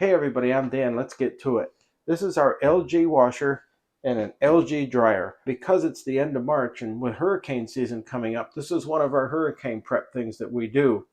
Hey everybody, I'm Dan. Let's get to it. This is our LG washer and an LG dryer. Because it's the end of March and with hurricane season coming up, this is one of our hurricane prep things that we do.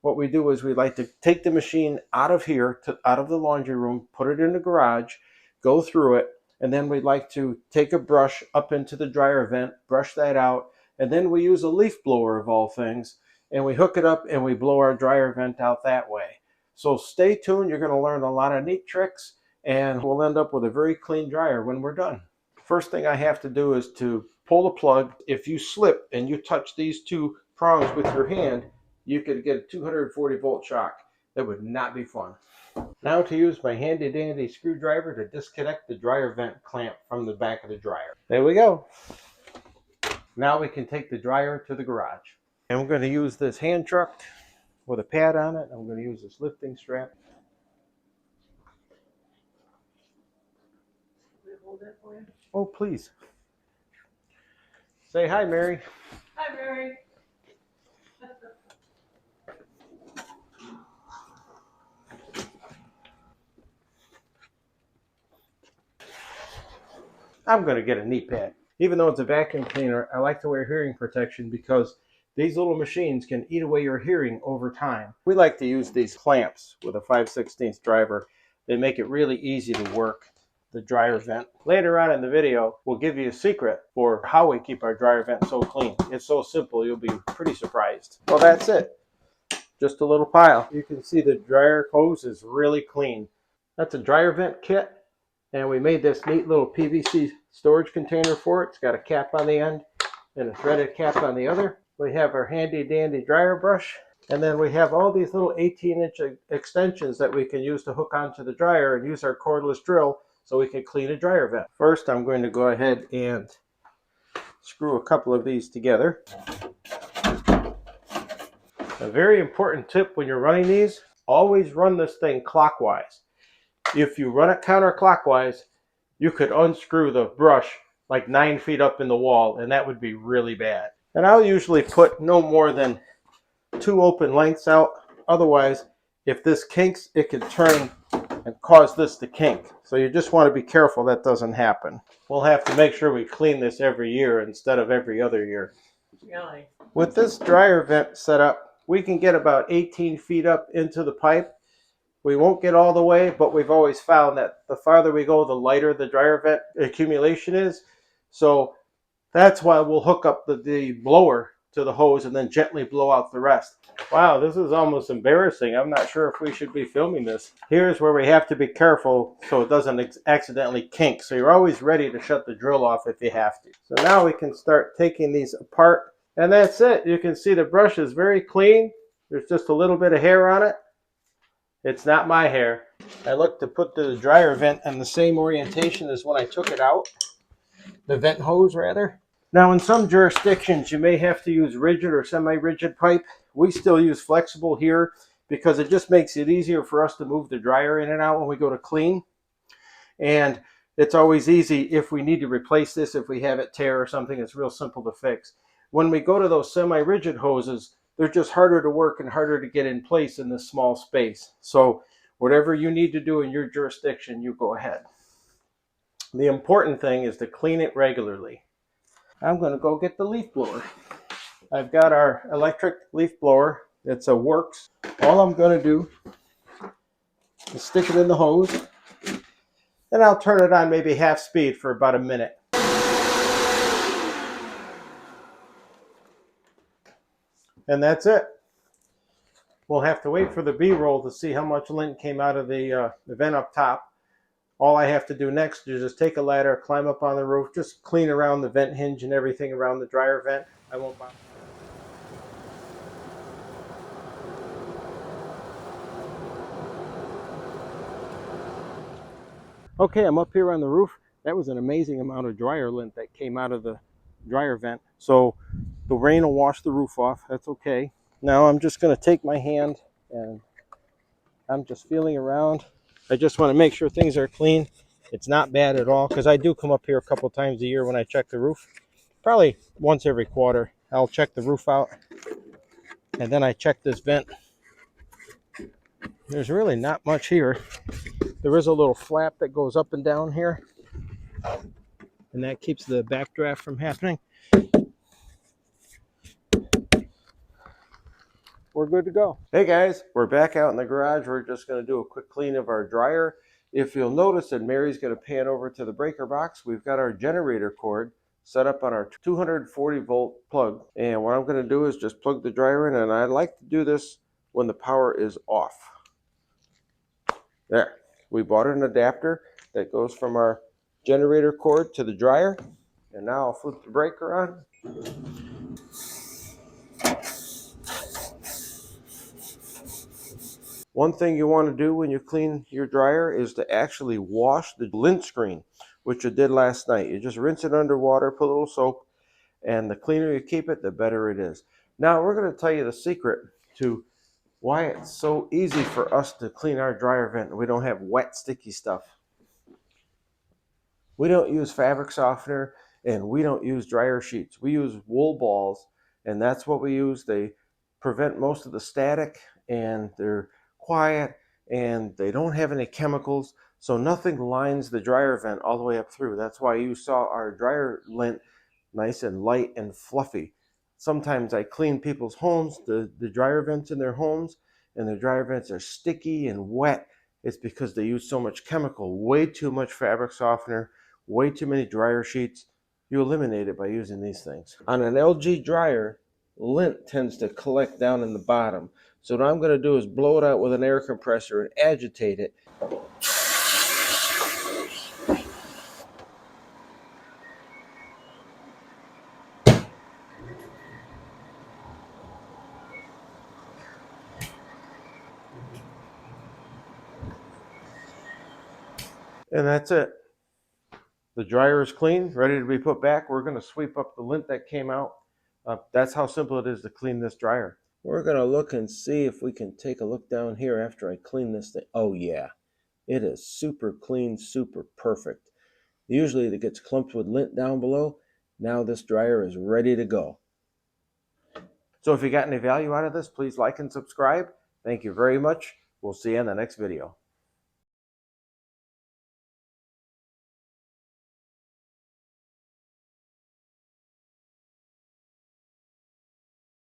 What we do is we like to take the machine out of here, out of the laundry room, put it in the garage, go through it, and then we'd like to take a brush up into the dryer vent, brush that out, and then we use a leaf blower of all things, and we hook it up and we blow our dryer vent out that way. So stay tuned, you're going to learn a lot of neat tricks, and we'll end up with a very clean dryer when we're done. First thing I have to do is to pull the plug. If you slip and you touch these two prongs with your hand, you could get a 240 volt shock. That would not be fun. Now to use my handy dandy screwdriver to disconnect the dryer vent clamp from the back of the dryer. There we go. Now we can take the dryer to the garage. And we're going to use this hand truck with a pad on it. I'm going to use this lifting strap. Can I hold that for you? Oh, please. Say hi, Mary. Hi, Mary. I'm going to get a knee pad. Even though it's a vacuum cleaner, I like to wear hearing protection because these little machines can eat away your hearing over time. We like to use these clamps with a 5/16 driver. They make it really easy to work the dryer vent. Later on in the video, we'll give you a secret for how we keep our dryer vent so clean. It's so simple, you'll be pretty surprised. Well, that's it. Just a little pile. You can see the dryer hose is really clean. That's a dryer vent kit. And we made this neat little PVC storage container for it. It's got a cap on the end and a threaded cap on the other. We have our handy dandy dryer brush. And then we have all these little 18-inch extensions that we can use to hook onto the dryer and use our cordless drill so we can clean a dryer vent. First, I'm going to go ahead and screw a couple of these together. A very important tip when you're running these, always run this thing clockwise. If you run it counterclockwise, you could unscrew the brush like 9 feet up in the wall, and that would be really bad. And I'll usually put no more than 2 open lengths out. Otherwise, if this kinks, it can turn and cause this to kink. So you just want to be careful that doesn't happen. We'll have to make sure we clean this every year instead of every other year. Really? With this dryer vent set up, we can get about 18 feet up into the pipe. We won't get all the way, but we've always found that the farther we go, the lighter the dryer vent accumulation is. So that's why we'll hook up the blower to the hose and then gently blow out the rest. Wow, this is almost embarrassing. I'm not sure if we should be filming this. Here's where we have to be careful so it doesn't accidentally kink. So you're always ready to shut the drill off if you have to. So now we can start taking these apart. And that's it. You can see the brush is very clean. There's just a little bit of hair on it. It's not my hair. I look to put the dryer vent in the same orientation as when I took it out. The vent hose, rather. Now, in some jurisdictions, you may have to use rigid or semi-rigid pipe. We still use flexible here because it just makes it easier for us to move the dryer in and out when we go to clean. And it's always easy if we need to replace this, if we have it tear or something, it's real simple to fix. When we go to those semi-rigid hoses, they're just harder to work and harder to get in place in this small space. So whatever you need to do in your jurisdiction, you go ahead. The important thing is to clean it regularly. I'm going to go get the leaf blower. I've got our electric leaf blower. It's a Works. All I'm going to do is stick it in the hose, and I'll turn it on maybe half speed for about a minute. And that's it. We'll have to wait for the B-roll to see how much lint came out of the vent up top. All I have to do next is just take a ladder, climb up on the roof, just clean around the vent hinge and everything around the dryer vent. I won't bother. Okay, I'm up here on the roof. That was an amazing amount of dryer lint that came out of the dryer vent. So the rain will wash the roof off. That's okay. Now I'm just going to take my hand and I'm just feeling around. I just want to make sure things are clean. It's not bad at all because I do come up here a couple times a year when I check the roof. Probably once every quarter. I'll check the roof out and then I check this vent. There's really not much here. There is a little flap that goes up and down here, and that keeps the backdraft from happening. We're good to go. Hey guys, we're back out in the garage. We're just going to do a quick clean of our dryer. If you'll notice that Mary's going to pan over to the breaker box, we've got our generator cord set up on our 240 volt plug. And what I'm going to do is just plug the dryer in, and I like to do this when the power is off. There. We bought an adapter that goes from our generator cord to the dryer. And now I'll flip the breaker on. One thing you want to do when you clean your dryer is to actually wash the lint screen, which I did last night. You just rinse it under water, put a little soap, and the cleaner you keep it, the better it is. Now we're going to tell you the secret to why it's so easy for us to clean our dryer vent and we don't have wet, sticky stuff. We don't use fabric softener and we don't use dryer sheets. We use wool balls, and that's what we use. They prevent most of the static, and they're quiet, and they don't have any chemicals, so nothing lines the dryer vent all the way up through. That's why you saw our dryer lint nice and light and fluffy. Sometimes I clean people's homes, the dryer vents in their homes, and the dryer vents are sticky and wet. It's because they use so much chemical, way too much fabric softener, way too many dryer sheets. You eliminate it by using these things. On an LG dryer, lint tends to collect down in the bottom. So what I'm going to do is blow it out with an air compressor and agitate it. And that's it. The dryer is clean, ready to be put back. We're going to sweep up the lint that came out. That's how simple it is to clean this dryer. We're going to look and see if we can take a look down here after I clean this thing. Oh yeah, it is super clean, super perfect. Usually it gets clumped with lint down below. Now this dryer is ready to go. So if you got any value out of this, please like and subscribe. Thank you very much. We'll see you in the next video.